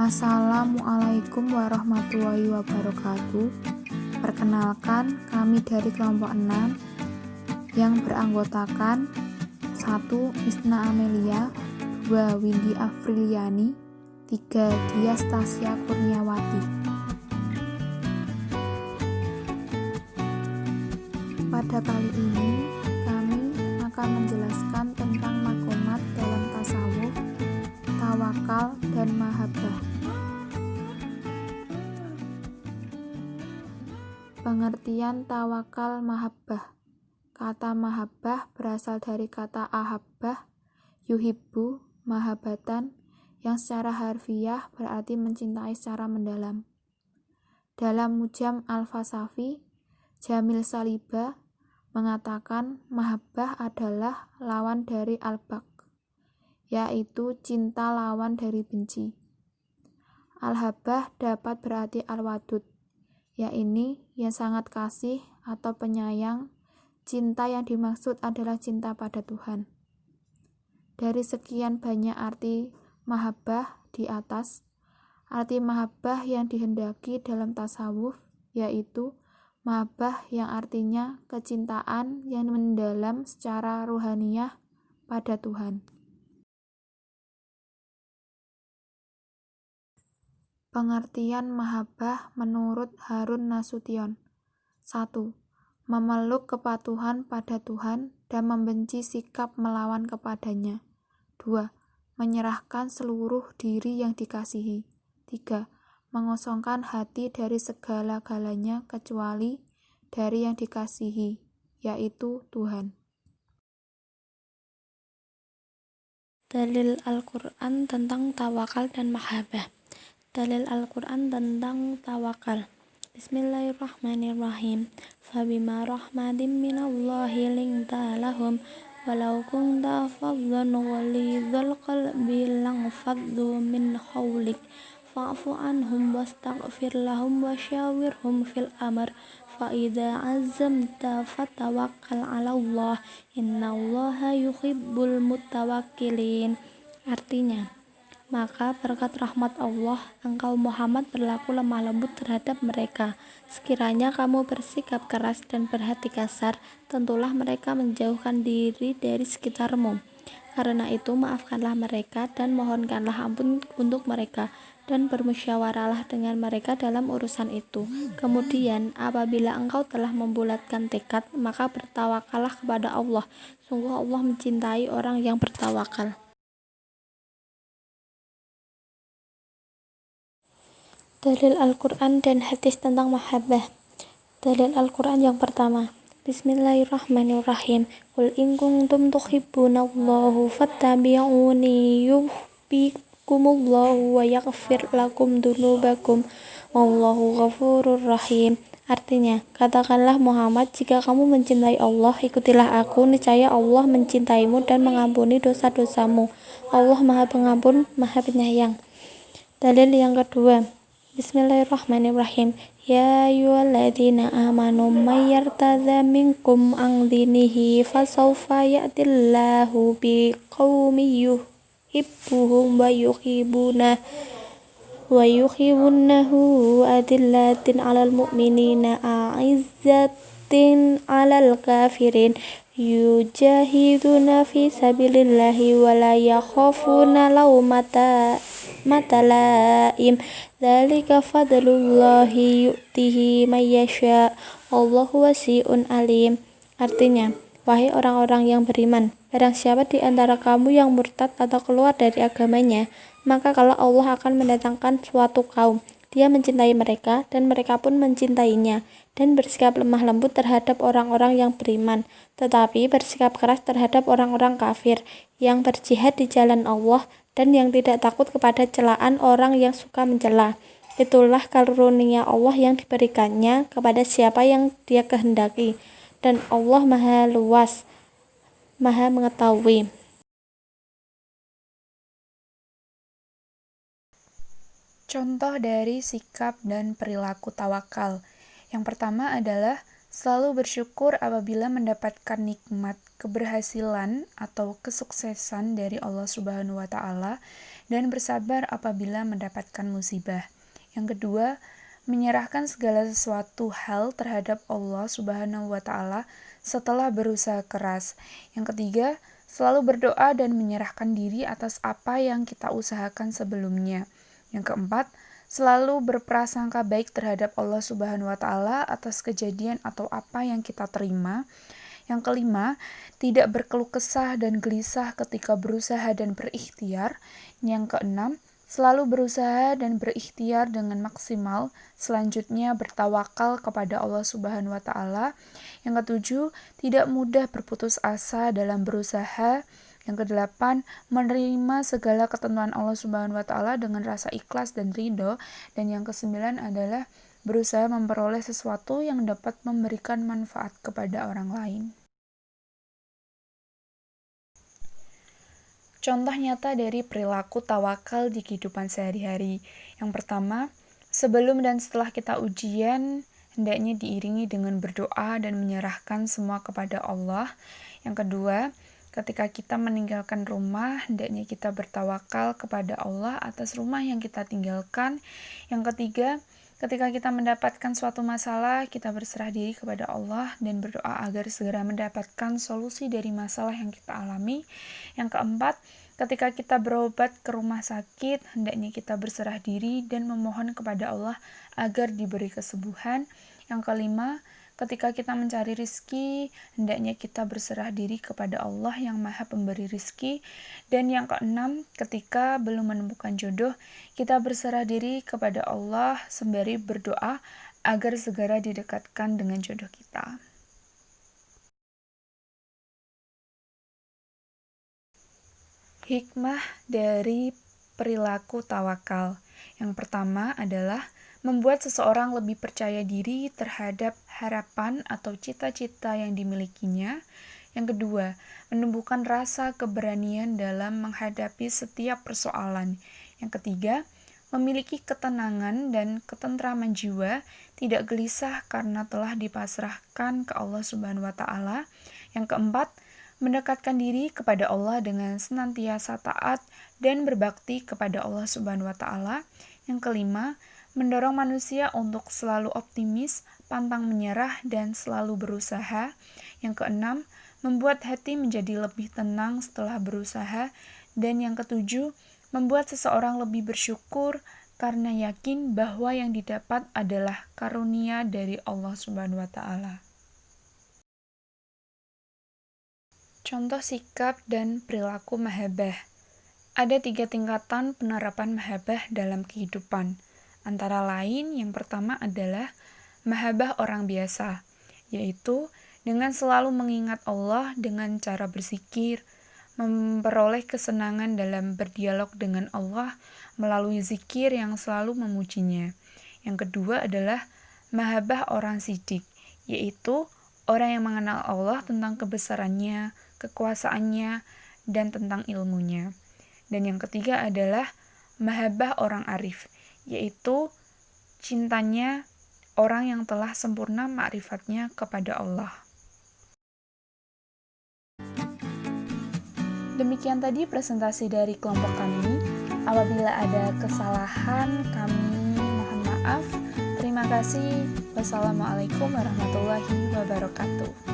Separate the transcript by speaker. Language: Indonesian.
Speaker 1: Assalamualaikum warahmatullahi wabarakatuh. Perkenalkan, kami dari kelompok 6 yang beranggotakan 1. Isna Amelia, 2. Windy Afriliani, 3. Dia Stasia Kurniawati. Pada kali ini, kami akan menjelaskan tentang makomat dalam tasawuf, tawakal, dan mahabbah. Pengertian tawakal mahabbah. Kata mahabbah berasal dari kata ahabbah, yuhibbu, mahabbatan, yang secara harfiah berarti mencintai secara mendalam. Dalam Mujam Al-Fasafi, Jamil Saliba mengatakan mahabbah adalah lawan dari al-baq, yaitu cinta lawan dari benci. Al-habbah dapat berarti al-wadud, yaitu yang sangat kasih atau penyayang. Cinta yang dimaksud adalah cinta pada Tuhan. Dari sekian banyak arti mahabbah di atas, arti mahabbah yang dihendaki dalam tasawuf yaitu mahabbah yang artinya kecintaan yang mendalam secara ruhaniyah pada Tuhan. Pengertian mahabbah menurut Harun Nasution. 1. Memeluk kepatuhan pada Tuhan dan membenci sikap melawan kepadanya. 2. Menyerahkan seluruh diri yang dikasihi. 3. Mengosongkan hati dari segala-galanya kecuali dari yang dikasihi, yaitu Tuhan.
Speaker 2: Dalil Al-Quran tentang tawakal dan mahabbah. Dalil Al-Quran tentang tawakal. Bismillahirrahmanirrahim. Fabima rahmatin minallahi linta lahum walau kunta faddan ghalidhal qalbi lanfaddu min hawlik fa'fu anhum wastaghfir lahum wasyawirhum fil amr fa idza azamta fatawakkal 'alallah innallaha yuhibbul mutawakkilin. Artinya, maka berkat rahmat Allah, engkau Muhammad berlaku lemah lembut terhadap mereka. Sekiranya kamu bersikap keras dan berhati kasar, tentulah mereka menjauhkan diri dari sekitarmu. Karena itu, maafkanlah mereka dan mohonkanlah ampun untuk mereka, dan bermusyawarahlah dengan mereka dalam urusan itu. Kemudian, apabila engkau telah membulatkan tekad, maka bertawakallah kepada Allah. Sungguh Allah mencintai orang yang bertawakal. Dalil Al-Quran dan hadis tentang mahabbah. Dalil Al-Quran yang pertama. Bismillahirrahmanirrahim. Qul in kuntum tuhibbunallaha fattabi'uni yuhibbukumullahu wa yaghfir lakum dzunubakum wallahu ghafurur rahim. Artinya, katakanlah Muhammad, jika kamu mencintai Allah, ikutilah aku, niscaya Allah mencintaimu dan mengampuni dosa-dosamu. Allah Maha Pengampun, Maha Penyayang. Dalil yang kedua. Bismillahirrahmanirrahim. Ya ayyuhalladzina amanu may yartadza minkum an dinihi fasawfa ya'tillahu biqaumin yuhibbuhum wa yuhibbunahu adillatin 'alal mu'minina a'izzatin 'alal kafirin yujahiduna fi sabilillahi wa la yakhafuna lawmata laim. Dzalika fadlullahi yu'tihi may yasha. Allahu wasi'un alim. Artinya, wahai orang-orang yang beriman, barang siapa di antara kamu yang murtad atau keluar dari agamanya, maka kalau Allah akan mendatangkan suatu kaum, Dia mencintai mereka dan mereka pun mencintainya, dan bersikap lemah lembut terhadap orang-orang yang beriman, tetapi bersikap keras terhadap orang-orang kafir yang berjihad di jalan Allah dan yang tidak takut kepada celaan orang yang suka mencela. Itulah karunia Allah yang diberikannya kepada siapa yang Dia kehendaki, dan Allah Maha Luas, Maha Mengetahui.
Speaker 1: Contoh dari sikap dan perilaku tawakal. Yang pertama adalah selalu bersyukur apabila mendapatkan nikmat keberhasilan atau kesuksesan dari Allah Subhanahu wa taala dan bersabar apabila mendapatkan musibah. Yang kedua, menyerahkan segala sesuatu hal terhadap Allah Subhanahu wa taala setelah berusaha keras. Yang ketiga, selalu berdoa dan menyerahkan diri atas apa yang kita usahakan sebelumnya. Yang keempat, selalu berprasangka baik terhadap Allah Subhanahu wa taala atas kejadian atau apa yang kita terima. Yang kelima, tidak berkeluh kesah dan gelisah ketika berusaha dan berikhtiar. Yang keenam, selalu berusaha dan berikhtiar dengan maksimal. Selanjutnya, bertawakal kepada Allah Subhanahu wa taala. Yang ketujuh, tidak mudah berputus asa dalam berusaha. Yang kedelapan, menerima segala ketentuan Allah Subhanahu wa taala dengan rasa ikhlas dan ridho. Dan yang kesembilan adalah berusaha memperoleh sesuatu yang dapat memberikan manfaat kepada orang lain. Contoh nyata dari perilaku tawakal di kehidupan sehari-hari. Yang pertama, sebelum dan setelah kita ujian, hendaknya diiringi dengan berdoa dan menyerahkan semua kepada Allah. Yang kedua, ketika kita meninggalkan rumah, hendaknya kita bertawakal kepada Allah atas rumah yang kita tinggalkan. Yang ketiga, ketika kita mendapatkan suatu masalah, kita berserah diri kepada Allah dan berdoa agar segera mendapatkan solusi dari masalah yang kita alami. Yang keempat, ketika kita berobat ke rumah sakit, hendaknya kita berserah diri dan memohon kepada Allah agar diberi kesembuhan. Yang kelima, ketika kita mencari rizki, hendaknya kita berserah diri kepada Allah yang Maha Pemberi rizki. Dan yang keenam, ketika belum menemukan jodoh, kita berserah diri kepada Allah sembari berdoa agar segera didekatkan dengan jodoh kita. Hikmah dari perilaku tawakal. Yang pertama adalah membuat seseorang lebih percaya diri terhadap harapan atau cita-cita yang dimilikinya. Yang kedua, menumbuhkan rasa keberanian dalam menghadapi setiap persoalan. Yang ketiga, memiliki ketenangan dan ketentraman jiwa, tidak gelisah karena telah dipasrahkan ke Allah Subhanahu wa taala. Yang keempat, mendekatkan diri kepada Allah dengan senantiasa taat dan berbakti kepada Allah Subhanahu wa taala. Yang kelima, mendorong manusia untuk selalu optimis, pantang menyerah, dan selalu berusaha. Yang keenam, membuat hati menjadi lebih tenang setelah berusaha. Dan yang ketujuh, membuat seseorang lebih bersyukur karena yakin bahwa yang didapat adalah karunia dari Allah Subhanahu wa taala. Contoh sikap dan perilaku mahabbah. Ada 3 tingkatan penerapan mahabbah dalam kehidupan. Antara lain, yang pertama adalah mahabbah orang biasa, yaitu dengan selalu mengingat Allah dengan cara berzikir, memperoleh kesenangan dalam berdialog dengan Allah melalui zikir yang selalu memujinya. Yang kedua adalah mahabbah orang siddiq, yaitu orang yang mengenal Allah tentang kebesarannya, kekuasaannya, dan tentang ilmunya. Dan yang ketiga adalah mahabbah orang arif, yaitu cintanya orang yang telah sempurna ma'rifatnya kepada Allah. Demikian tadi presentasi dari kelompok kami. Apabila ada kesalahan, kami mohon maaf. Terima kasih. Wassalamualaikum warahmatullahi wabarakatuh.